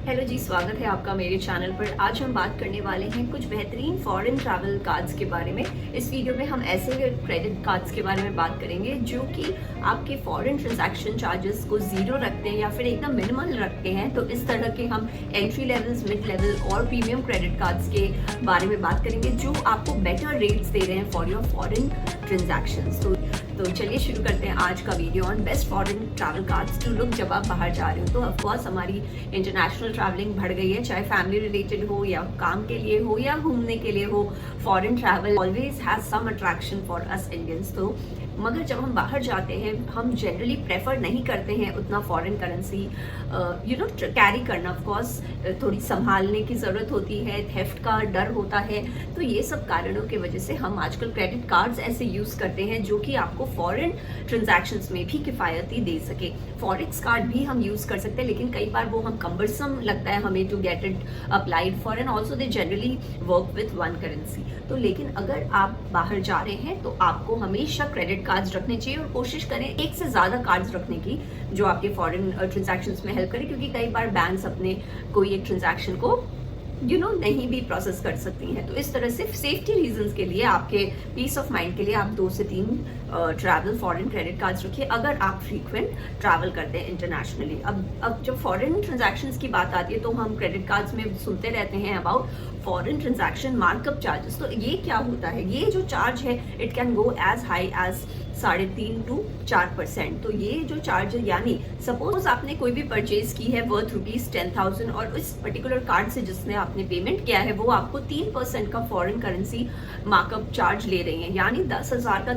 Hello जी, स्वागत है आपका मेरे चैनल पर। आज हम बात करने वाले हैं कुछ बेहतरीन फॉरेन ट्रैवल कार्ड्स के बारे में। इस वीडियो में हम ऐसे क्रेडिट कार्ड्स के बारे में बात करेंगे जो कि आपके फॉरेन ट्रांजैक्शन चार्जेस को जीरो रखते हैं या फिर एकदम मिनिमल रखते हैं। तो इस तरह के हम एंट्री लेवल्स, मिड लेवल और प्रीमियम क्रेडिट कार्ड्स के बारे में बात करेंगे जो आपको बेटर रेट्स दे रहे हैं फॉर योर फॉरेन ट्रांजैक्शंस। तो चलिए शुरू करते हैं आज का video on best foreign travel cards to look जब आप बाहर जा रहे हो। तो ऑफकोर्स हमारी इंटरनेशनल ट्रैवलिंग बढ़ गई है, चाहे फैमिली रिलेटेड हो या काम के लिए हो या घूमने के लिए हो। Foreign travel always has some attraction for us Indians. तो मगर जब हम बाहर जाते हैं हम जनरली प्रेफर नहीं करते हैं उतना फॉरेन करेंसी कैरी करना। ऑफकोर्स थोड़ी संभालने की ज़रूरत होती है, थेफ्ट का डर होता है। तो ये सब कारणों की वजह से हम आजकल क्रेडिट कार्ड्स ऐसे यूज़ करते हैं जो कि आपको फॉरेन ट्रांजैक्शंस में भी किफ़ायती दे सके। फॉरेक्स कार्ड भी हम यूज़ कर सकते हैं, लेकिन कई बार वो हम कम्बरसम लगता है हमें to get it applied for, and also they generally work with one currency. तो लेकिन अगर आप बाहर जा रहे हैं तो आपको हमेशा क्रेडिट कार्ड्स रखने चाहिए और कोशिश करें एक से ज़्यादा कार्ड्स रखने की जो आपके फॉरेन ट्रांजैक्शंस में हेल्प करे, क्योंकि कई बार बैंक्स अपने कोई एक ट्रांजैक्शन को नहीं भी प्रोसेस कर सकती हैं। तो इस तरह से सेफ्टी रीजंस के लिए, आपके पीस ऑफ माइंड के लिए आप 2 से 3 ट्रैवल फॉरेन क्रेडिट कार्ड्स रखिए अगर आप फ्रीक्वेंट ट्रैवल करते हैं इंटरनेशनली। अब जब फॉरेन ट्रांजैक्शंस की बात आती है तो हम क्रेडिट कार्ड्स में सुनते रहते हैं about foreign transaction markup charges. तो ये क्या होता है? ये जो चार्ज है it can go as high as 3.5 to 4%। तो ये जो चार्ज है, यानी सपोज आपने कोई भी परचेज की है वर्थ ₹10,000 और इस पर्टिकुलर कार्ड से जिसने आपने पेमेंट किया है वो आपको 3% का फॉरेन करेंसी मार्कअप चार्ज ले रही है। यानी 10,000 का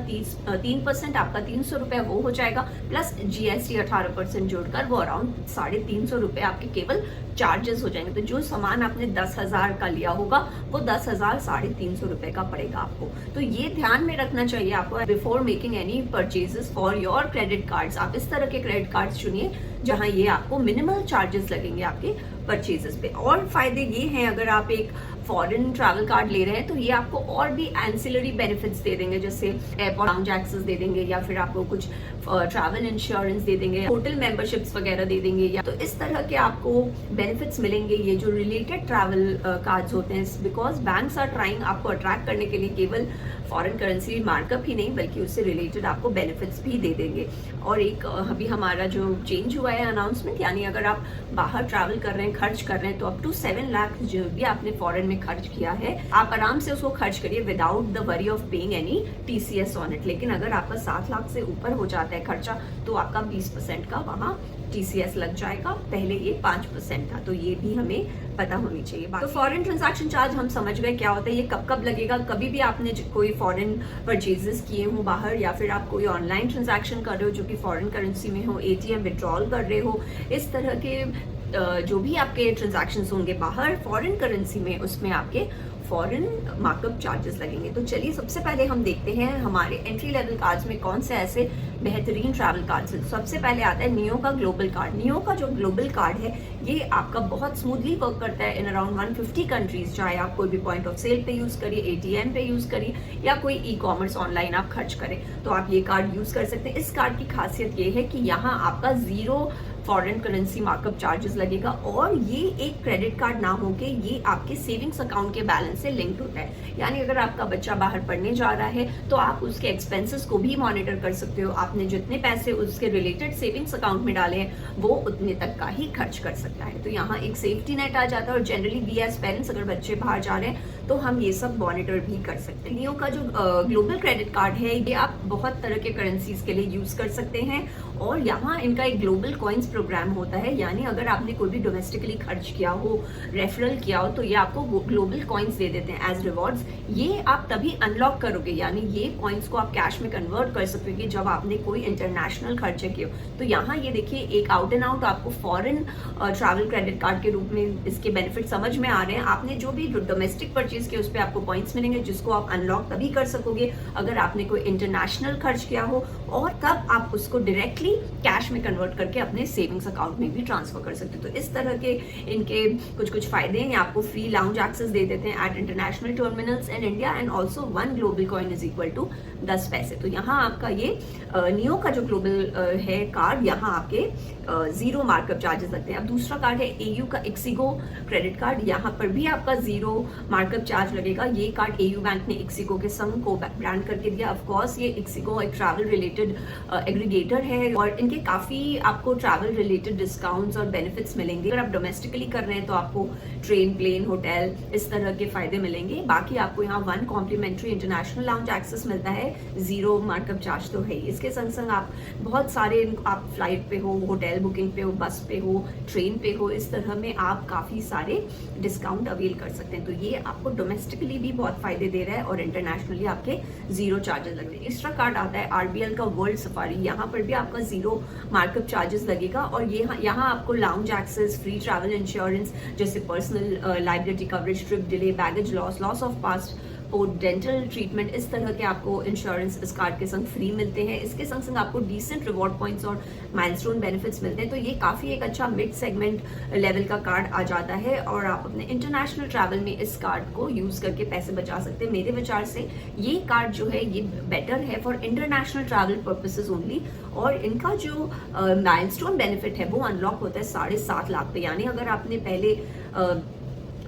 3% आपका 300 रुपये वो हो जाएगा, प्लस GST 18% जोड़कर वो अराउंड 350 रुपये आपके केवल चार्जेस हो जाएंगे। तो जो सामान आपने 10,000 का लिया होगा वो 10,000 350 रुपये का पड़ेगा आपको। तो ये ध्यान में रखना चाहिए आपको before making any purchases for your credit cards. आप इस तरह के क्रेडिट कार्ड्स चुनिए जहां ये आपको मिनिमल चार्जेस लगेंगे आपके परचेजेस पे। और फायदे ये हैं, अगर आप एक फॉरेन ट्रैवल कार्ड ले रहे हैं तो ये आपको और भी एंसिलरी बेनिफिट्स दे देंगे, जैसे एयरपोर्ट लाउंज एक्सेस दे देंगे या फिर आपको कुछ ट्रैवल इंश्योरेंस दे देंगे, होटल मेंबरशिप्स वगैरह दे देंगे। या तो इस तरह के आपको बेनिफिट्स मिलेंगे ये जो रिलेटेड ट्रैवल कार्ड्स होते हैं, बिकॉज बैंक्स आर ट्राइंग आपको अट्रैक्ट करने के लिए केवल फॉरेन करेंसी मार्कअप ही नहीं बल्कि उससे रिलेटेड आपको बेनिफिट्स भी दे देंगे। और एक अभी हमारा जो चेंज हुआ है अनाउंसमेंट, यानी अगर आप बाहर ट्रैवल कर रहे हैं, खर्च कर रहे हैं, तो अप टू 7 लाख जो भी आपने फॉरेन में खर्च किया है आप आराम से उसको खर्च करिए without the worry of paying any TCS on it. लेकिन अगर आपका 7 लाख से ऊपर हो जाता है खर्चा तो आपका 20% का वहाँ TCS लग जाएगा। पहले ये 5% था, तो ये भी हमें पता होनी चाहिए। तो फॉरेन ट्रांजैक्शन चार्ज हम समझ गए क्या होता है। ये कब कब लगेगा? कभी भी आपने कोई फॉरेन परचेजेस किए हो बाहर, या फिर आप कोई ऑनलाइन ट्रांजैक्शन कर रहे हो जो कि फॉरेन करेंसी में हो, ATM विड्रॉल कर रहे हो, इस तरह के जो भी आपके ट्रांजैक्शंस होंगे बाहर फॉरेन करेंसी में, उसमें आपके फॉरेन मार्कअप चार्जेस लगेंगे। तो चलिए सबसे पहले हम देखते हैं हमारे एंट्री लेवल कार्ड्स में कौन से ऐसे बेहतरीन ट्रैवल कार्ड्स हैं। सबसे पहले आता है नियो का ग्लोबल कार्ड। नियो का जो ग्लोबल कार्ड है ये आपका बहुत स्मूथली वर्क करता है इन अराउंड 150 कंट्रीज। चाहे आप कोई भी पॉइंट ऑफ सेल पे यूज करिए, ATM पे यूज करिए या कोई ई-कॉमर्स ऑनलाइन आप खर्च करें तो आप ये कार्ड यूज कर सकते हैं। इस कार्ड की खासियत ये है कि यहाँ आपका 0 फॉरेन करेंसी मार्कअप चार्जेस लगेगा, और ये एक क्रेडिट कार्ड ना होके ये आपके सेविंग्स अकाउंट के बैलेंस से लिंक्ड होता है। यानी अगर आपका बच्चा बाहर पढ़ने जा रहा है तो आप उसके एक्सपेंसेस को भी मॉनिटर कर सकते हो। आपने जितने पैसे उसके रिलेटेड सेविंग्स अकाउंट में डाले हैं वो उतने तक का ही खर्च कर सकता है। तो यहाँ एक सेफ्टी नेट आ जाता है, और जनरली वी एज पेरेंट्स अगर बच्चे बाहर जा रहे हैं तो हम ये सब मॉनिटर भी कर सकते हैं। नियो का जो ग्लोबल क्रेडिट कार्ड है ये आप बहुत तरह के करेंसीज के लिए यूज कर सकते हैं, और यहाँ इनका एक ग्लोबल कॉइन्स प्रोग्राम होता है। यानी अगर आपने कोई भी डोमेस्टिकली खर्च किया हो, रेफरल किया हो, तो ये आपको ग्लोबल कॉइन्स दे देते हैं एज रिवॉर्ड्स। ये आप तभी अनलॉक करोगे, यानी ये कॉइन्स को आप कैश में कन्वर्ट कर सकोगे जब आपने कोई इंटरनेशनल खर्चे किए हो। तो यहाँ ये देखिए एक आउट एंड आउट आपको फॉरेन ट्रैवल क्रेडिट कार्ड के रूप में इसके बेनिफिट समझ में आ रहे हैं। आपने जो भी डोमेस्टिक परचेज किया उस पर आपको पॉइंट्स मिलेंगे जिसको आप अनलॉक तभी कर सकोगे अगर आपने कोई इंटरनेशनल खर्च किया हो, और तब आप उसको डायरेक्टली कैश में कन्वर्ट करके अपने सेविंग्स अकाउंट में भी ट्रांसफर कर सकते हो। तो इस तरह के इनके कुछ फायदे हैं। आपको फ्री लाउंज एक्सेस दे देते हैं at international terminals in India, and also 1 global coin is equal to 10 पैसे। तो यहाँ आपका ये नियो का जो ग्लोबल है कार्ड, यहाँ आपके जीरो मार्कअप चार्जेस लगते हैं। अब दूसरा कार्ड है एयू का इक्सिगो क्रेडिट कार्ड, यहाँ पर भी आपका जीरो मार्कअप चार्ज लगेगा। ये कार्ड एयू बैंक ने इक्सिगो के संग को ब्रांड करके दिया। ऑफ कोर्स ये इक्सिगो एक ट्रैवल रिलेटेड एग्रीगेटर है और इनके काफी आपको ट्रैवल रिलेटेड डिस्काउंट्स और बेनिफिट्स मिलेंगे। अगर आप डोमेस्टिकली कर रहे हैं तो आपको ट्रेन, प्लेन, होटल इस तरह के फायदे मिलेंगे। बाकी आपको यहाँ 1 कॉम्प्लीमेंट्री इंटरनेशनल लाउंज एक्सेस मिलता है, जीरो मार्कअप चार्ज तो है ही। इसके संग संग आप बहुत सारे, आप फ्लाइट पे हो, होटल बुकिंग पे हो, बस पे हो, ट्रेन पे हो, इस तरह में आप काफी सारे डिस्काउंट अवेल कर सकते हैं। तो ये आपको डोमेस्टिकली भी बहुत फायदे दे रहा है और इंटरनेशनली आपके जीरो चार्जेस लग रहे हैं। एक्स्ट्रा कार्ड आता है आरबीएल का वर्ल्ड सफारी, यहाँ पर भी आपका जीरो मार्कअप चार्जेस लगेगा और ये यहाँ आपको lounge access, free travel insurance जैसे personal liability coverage, trip delay, baggage loss, loss of past और डेंटल ट्रीटमेंट, इस तरह के आपको इंश्योरेंस इस कार्ड के संग फ्री मिलते हैं। इसके संग संग आपको डिसेंट रिवॉर्ड पॉइंट्स और माइलस्टोन बेनिफिट्स मिलते हैं। तो ये काफी एक अच्छा मिड सेगमेंट लेवल का कार्ड आ जाता है और आप अपने इंटरनेशनल ट्रैवल में इस कार्ड को यूज करके पैसे बचा सकते हैं। मेरे विचार से ये कार्ड जो है ये बेटर है for international travel purposes only और इनका जो माइलस्टोन बेनिफिट है वो अनलॉक होता है 7.5 लाख पे। यानी अगर आपने पहले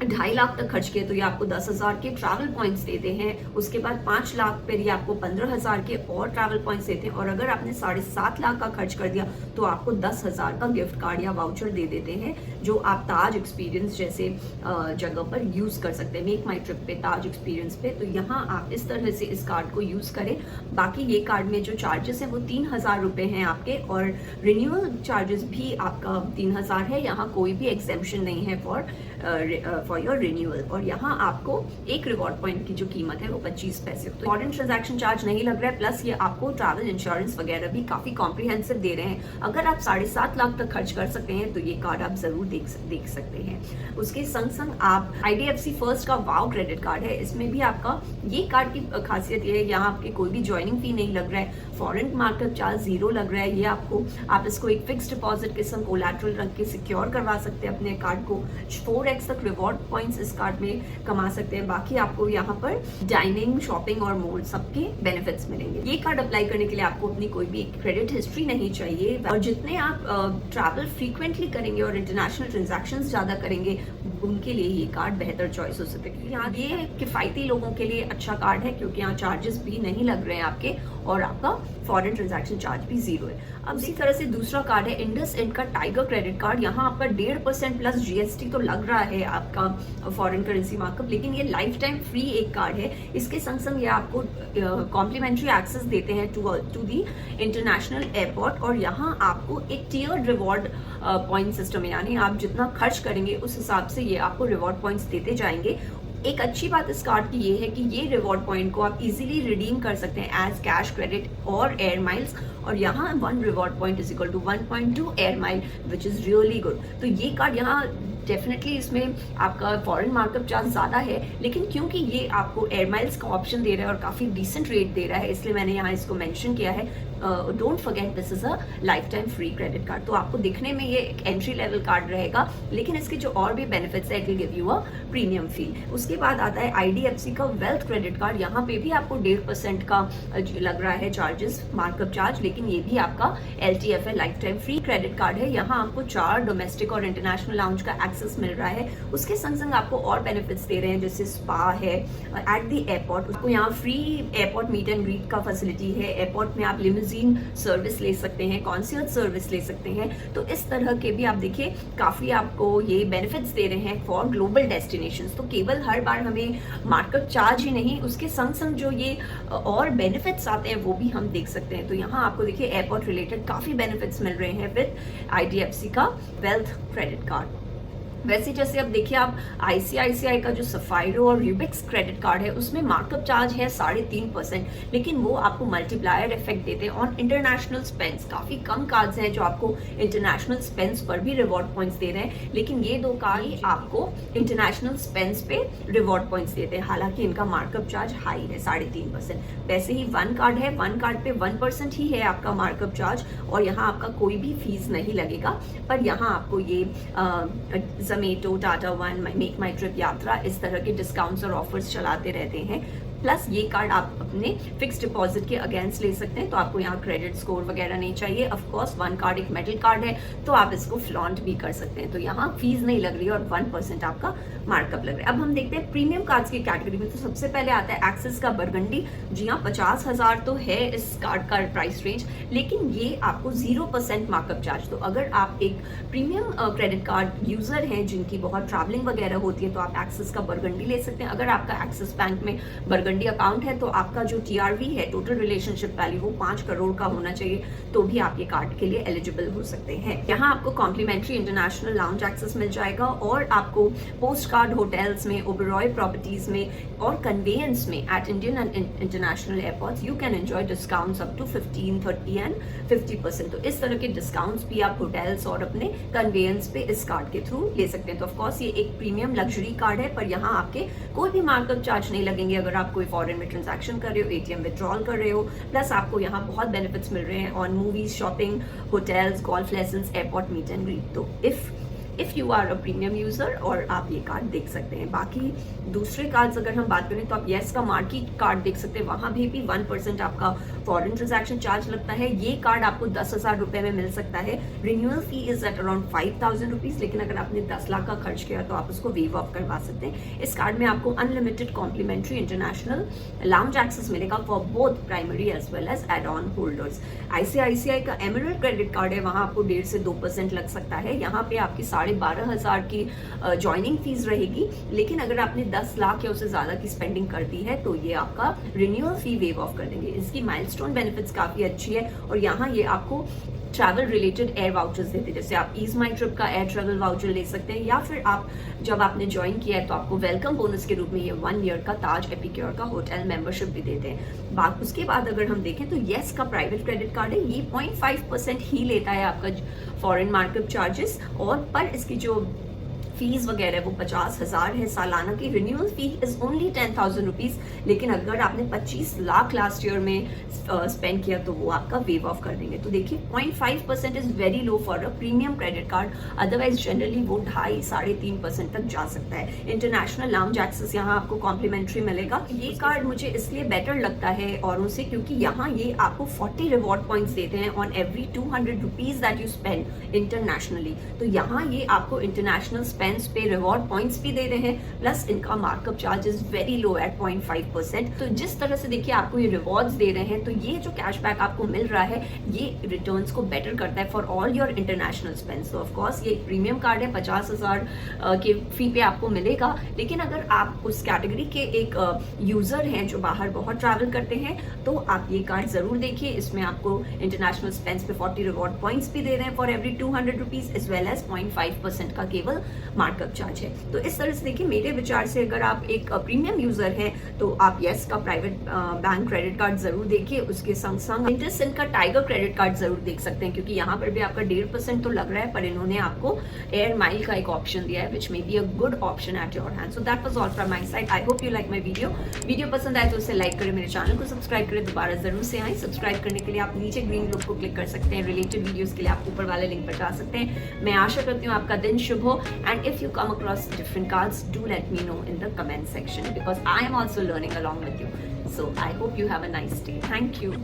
2.5 लाख तक खर्च किए तो ये आपको 10,000 के ट्रैवल पॉइंट्स देते हैं। उसके बाद 5 लाख पर ये आपको 15,000 के और ट्रैवल पॉइंट्स देते हैं और अगर आपने 7.5 लाख का खर्च कर दिया तो आपको 10,000 का गिफ्ट कार्ड या वाउचर दे देते हैं जो आप ताज एक्सपीरियंस जैसे जगह पर यूज कर सकते हैं। मेक माई ट्रिप पे, ताज एक्सपीरियंस पे, तो यहाँ आप इस तरह से इस कार्ड को यूज करें। बाकी ये कार्ड में जो चार्जेस है वो 3,000 रुपए हैं आपके और रिन्यूअल चार्जेस भी आपका 3,000 है। यहाँ कोई भी एग्जेम्पशन नहीं है फॉर योर रिन्यूअल और यहाँ आपको एक रिवॉर्ड पॉइंट की जो कीमत है वो 25 पैसे। तो फॉरेन ट्रांजैक्शन चार्ज नहीं लग रहा है, प्लस ये आपको ट्रैवल इंश्योरेंस वगैरह भी काफी कॉम्प्रिहेंसिव दे रहे हैं। अगर आप 7.5 लाख तक खर्च कर सकते हैं तो ये कार्ड आप जरूर देख सकते हैं। उसके संग संग आप IDFC फर्स्ट का वाव क्रेडिट कार्ड है, इसमें भी आपका ये कार्ड की खासियत ये है यहाँ आपके कोई भी ज्वाइनिंग फी नहीं लग रहा है, फॉरेन मार्कअप चार्ज जीरो लग रहा है। ये आप इसको एक फिक्स डिपॉजिट के संग कोलैटरल रख के सिक्योर करवा सकते हैं अपने कार्ड को। 4x तक रिवॉर्ड पॉइंट्स इस कार्ड में कमा सकते हैं। बाकी आपको यहाँ पर डाइनिंग, शॉपिंग और मोल सबके बेनिफिट्स मिलेंगे। ये कार्ड अप्लाई करने के लिए आपको अपनी कोई भी क्रेडिट हिस्ट्री नहीं चाहिए और जितने आप ट्रैवल फ्रीक्वेंटली करेंगे और इंटरनेशनल ट्रांजैक्शंस ज्यादा करेंगे उनके लिए ये कार्ड बेहतर चॉइस हो सकता है। क्योंकि यहाँ ये किफायती लोगों के लिए अच्छा कार्ड है क्योंकि यहाँ चार्जेस भी नहीं लग रहे हैं आपके और आपका फॉरेन ट्रांजैक्शन चार्ज भी जीरो है। अब इसी तरह से दूसरा कार्ड है इंडस इंड का टाइगर क्रेडिट कार्ड। यहाँ आपका 1.5% प्लस GST तो लग रहा है आपका फॉरेन करेंसी मार्कअप, लेकिन ये लाइफ टाइम फ्री एक कार्ड है। इसके संग संग ये आपको कॉम्प्लीमेंट्री एक्सेस देते हैं टू दी इंटरनेशनल एयरपोर्ट और यहाँ आपको एक टियर्ड रिवॉर्ड पॉइंट सिस्टम है, यानी आप जितना खर्च करेंगे उस हिसाब से ये आपको रिवॉर्ड पॉइंट्स देते जाएंगे। एक अच्छी बात इस कार्ड की ये है कि ये रिवॉर्ड पॉइंट को आप इजीली रिडीम कर सकते हैं एज कैश, क्रेडिट और एयर माइल्स और यहाँ 1 reward point is equal to 1.2 air mile which is really good. तो ये कार्ड यहाँ डेफिनेटली इसमें आपका फॉरेन मार्कअप चार्ज ज़्यादा है, लेकिन क्योंकि ये आपको एयर माइल्स का ऑप्शन दे रहा है और काफ़ी डिसेंट रेट दे रहा है इसलिए मैंने यहाँ इसको मेंशन किया है। Don't forget this is a life time free credit card. तो आपको दिखने में ये एक एंट्री लेवल कार्ड रहेगा, लेकिन इसके जो और भी बेनिफिट्स है it will give you a premium feel. उसके बाद आता है IDFC का वेल्थ क्रेडिट कार्ड। यहाँ पे भी आपको 1.5% का लग रहा है चार्जेस, मार्कअप चार्ज, लेकिन ये भी आपका LTF है, life time free credit card है। यहाँ आपको 4 डोमेस्टिक और इंटरनेशनल लाउंज का एक्सेस मिल रहा है। उसके संग संग आपको और बेनिफिट्स दे रहे हैं जैसे स्पा है एट द एयरपोर्ट, उसको यहाँ free airport meet and greet का फैसिलिटी है। एयरपोर्ट में आप लिमोजीन सर्विस ले सकते हैं, कॉन्सियर्ज सर्विस ले सकते हैं। तो इस तरह के भी आप देखिए काफी आपको ये बेनिफिट्स दे रहे हैं फॉर ग्लोबल डेस्टिनेशंस। तो केवल हर बार हमें मार्कअप चार्ज ही नहीं, उसके संग संग जो ये और बेनिफिट्स आते हैं वो भी हम देख सकते हैं। तो यहाँ आपको देखिए एयरपोर्ट रिलेटेड काफी बेनिफिट्स मिल रहे हैं विद IDFC का वेल्थ क्रेडिट कार्ड। वैसे जैसे अब देखिए आप ICICI का जो सफायरो और रूबिक्स क्रेडिट कार्ड है उसमें मार्कअप चार्ज है 3.5%, लेकिन वो आपको मल्टीप्लायर इफेक्ट देते हैं ऑन इंटरनेशनल स्पेंड्स। काफी कम कार्ड्स हैं जो आपको इंटरनेशनल स्पेंड्स पर भी रिवॉर्ड पॉइंट्स दे रहे हैं, लेकिन ये 2 कार्ड आपको इंटरनेशनल स्पेंड्स पे रिवॉर्ड पॉइंट्स देते हैं। हालांकि इनका मार्कअप चार्ज हाई है 3.5%। वैसे ही 1 कार्ड है, 1 कार्ड पे 1% ही है आपका मार्कअप चार्ज और यहाँ आपका कोई भी फीस नहीं लगेगा। पर यहाँ आपको ये ज़ोमैटो, टाटा वन, मेक माई ट्रिप, यात्रा, इस तरह के डिस्काउंट्स और ऑफर्स चलाते रहते हैं। प्लस ये कार्ड आप अपने फिक्स डिपॉजिट के अगेंस्ट ले सकते हैं, तो आपको यहाँ क्रेडिट स्कोर वगैरह नहीं चाहिए। ऑफ कोर्स 1 कार्ड एक मेटल कार्ड है, तो आप इसको फ्लॉन्ट भी कर सकते हैं, तो यहाँ फीस नहीं लग रही है और 1% आपका मार्कअप लग रहा है। अब हम देखते हैं प्रीमियम कार्ड्स की कैटेगरी में, तो सबसे पहले आता है एक्सिस का बरगंडी। जी हाँ, 50,000 तो है इस कार्ड का प्राइस रेंज, लेकिन ये आपको 0% मार्कअप चार्ज। तो अगर आप एक प्रीमियम क्रेडिट कार्ड यूजर हैं जिनकी बहुत ट्रैवलिंग वगैरह होती है, तो आप एक्सिस का बरगंडी ले सकते हैं। अगर आपका एक्सिस बैंक में बरगंडी अकाउंट है, तो आपका जो TRV है, टोटल रिलेशनशिप वैल्यू, वो 5 करोड़ का होना चाहिए, तो भी आप ये कार्ड के लिए एलिजिबल हो सकते हैं। यहाँ आपको कॉम्प्लीमेंट्री इंटरनेशनल लाउंज एक्सेस मिल जाएगा और आपको पोस्ट कार्ड होटल्स में, ओबेरॉय प्रॉपर्टीज में और कन्वेयंस में at Indian and international airports you can enjoy discounts up to 15, 30 and 50%। तो इस तरह के डिस्काउंट्स भी आप होटल्स और अपने कन्वेयंस पे इस कार्ड के थ्रू ले सकते हैं। तो ऑफकोर्स ये एक प्रीमियम लग्जरी कार्ड है, पर यहाँ आपके कोई भी मार्कअप चार्ज नहीं लगेंगे अगर आप कोई फॉरेन में ट्रांजैक्शन कर रहे हो, ATM विड्रॉल कर रहे हो। प्लस आपको यहाँ बहुत बेनिफिट्स मिल रहे हैं on movies, shopping, hotels, golf lessons, airport meet and greet. तो if you are a premium user और आप ये कार्ड देख सकते हैं। बाकी दूसरे कार्ड्स अगर हम बात करें तो आप येस का मार्केट कार्ड देख सकते हैं, वहां भी 1% आपका फॉरेन ट्रांजैक्शन चार्ज लगता है। ये कार्ड आपको 10,000 रुपए में मिल सकता है। Renewal fee is at around 5,000 rupees, लेकिन अगर आपने 10 लाख का खर्च किया तो आप उसको वेव ऑफ करवा सकते हैं। इस कार्ड में आपको unlimited complimentary international lounge access मिलेगा for both primary as well as add on holders. ICICI का एमरल्ड क्रेडिट कार्ड है, वहां आपको 1.5 से 2% लग सकता है। यहाँ पे आपकी 12,500 की ज्वाइनिंग फीस रहेगी, लेकिन अगर आपने 10 लाख या उससे ज्यादा की स्पेंडिंग कर दी है तो ये आपका रिन्यूअल फी वेव ऑफ कर देंगे। इसकी माइलस्टोन बेनिफिट्स काफी अच्छी है और यहाँ ये आपको ट्रैवल रिलेटेड एयर वाउचर्स देते हैं, जैसे आप ईज माई ट्रिप का एयर ट्रैवल वाउचर ले सकते हैं, या फिर आप जब आपने ज्वाइन किया है तो आपको वेलकम बोनस के रूप में ये 1 ईयर का ताज एपिक्योर का होटल मेंबरशिप भी देते हैं। बात उसके बाद अगर हम देखें तो येस का प्राइवेट क्रेडिट कार्ड है, ये 0.5% ही लेता है आपका फॉरेन मार्कअप चार्जेस, और पर इसकी जो फीस वगैरह वो 50,000 है सालाना की। Renewal fee is only 10,000 rupees, लेकिन अगर आपने 25 लाख लास्ट ईयर में स्पेंड किया तो वो आपका वेव ऑफ कर देंगे। तो देखिए 0.5% is very low for a premium credit card, otherwise generally वो 2.5-3.5% तक जा सकता है। इंटरनेशनल लाउंज एक्सेस यहाँ आपको कॉम्प्लीमेंट्री मिलेगा। ये कार्ड मुझे इसलिए बेटर लगता है औरों से क्योंकि यहाँ ये आपको 40 रिवॉर्ड पॉइंट्स देते हैं on every 200 rupees that you spend internationally. तो यहाँ ये आपको इंटरनेशनल स्पेंड्स पे रिवॉर्ड पॉइंट्स भी दे रहे हैं, प्लस इनका markup charge is very low at 0.5%। तो जिस तरह से देखिए आपको ये रिवॉर्ड्स दे रहे हैं, तो ये जो कैशबैक आपको मिल रहा है ये रिटर्न्स को बेटर करता है for all your international spends. तो ऑफ कोर्स ये एक प्रीमियम कार्ड है, 50,000 के फी पे आपको मिलेगा। लेकिन अगर आप उस कैटेगरी के एक यूजर हैं जो बाहर बहुत ट्रैवल करते हैं, तो आप ये कार्ड जरूर देखिए। इसमें आपको इंटरनेशनल स्पेंड्स पे 40 रिवॉर्ड पॉइंट्स भी दे रहे हैं for every 200 rupees, as well as 0.5% का केवल मार्कअप चार्ज है। तो इस तरह से देखिए मेरे विचार से अगर आप एक प्रीमियम यूजर हैं तो आप येस का प्राइवेट बैंक क्रेडिट कार्ड जरूर देखिए। उसके संग संग इंटरसिंड का टाइगर क्रेडिट कार्ड जरूर देख सकते हैं, क्योंकि यहाँ पर भी आपका 1.5% तो लग रहा है, पर इन्होंने आपको एयर माइल का एक ऑप्शन दिया है which may be a good option at your hand. So that was all from my side. I hope you like my video पसंद आए तो उसे लाइक करें, मेरे चैनल को सब्सक्राइब करें, दोबारा जरूर से आए। सब्सक्राइब करने के लिए आप नीचे ग्रीन ग्लोब को क्लिक कर सकते हैं, रिलेटेड वीडियोस के लिए आप ऊपर वाले लिंक पर जा सकते हैं। मैं आशा करती हूँ आपका दिन शुभ हो, and if you come across different cards, do let me know in the comment section because I am also learning along with you. So I hope you have a nice day. Thank you.